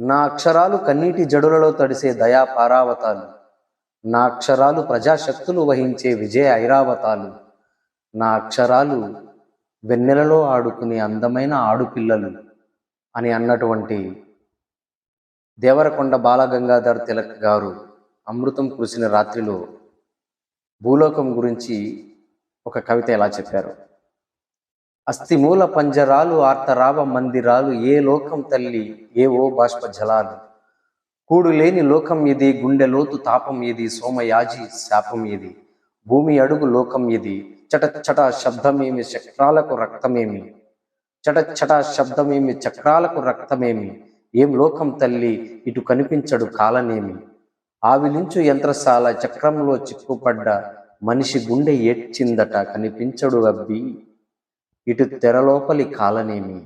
నా అక్షరాలు కన్నీటి జడులలో తడిసే దయా పారావతాలు. నా అక్షరాలు ప్రజాశక్తులు వహించే విజయ ఐరావతాలు. నా అక్షరాలు వెన్నెలలో ఆడుకునే అందమైన ఆడుపిల్లలు అని అన్నటువంటి దేవరకొండ బాలగంగాధర్ తిలక్ గారు అమృతం కురిసిన రాత్రిలో భూలోకం గురించి ఒక కవిత ఎలా చెప్పారు. అస్థిమూల పంజరాలు ఆర్తరావ మందిరాలు, ఏ లోకం తల్లి ఏవో బాష్ప జలాలు. కూడు లేని లోకం ఇది, గుండె లోతు తాపం ఇది, సోమయాజి శాపం ఇది, భూమి అడుగు లోకం ఇది. చట శబ్దమేమి చక్రాలకు రక్తమేమి, చట శబ్దమేమి చక్రాలకు రక్తమేమి, ఏం లోకం తల్లి ఇటు కనిపించడు కాలనేమి. ఆవిలించు యంత్రశాల చక్రంలో చిక్కుపడ్డ మనిషి గుండె ఏడ్చిందట, కనిపించడు అబ్బి ఇటు తెరలోపలి కాలనేమి.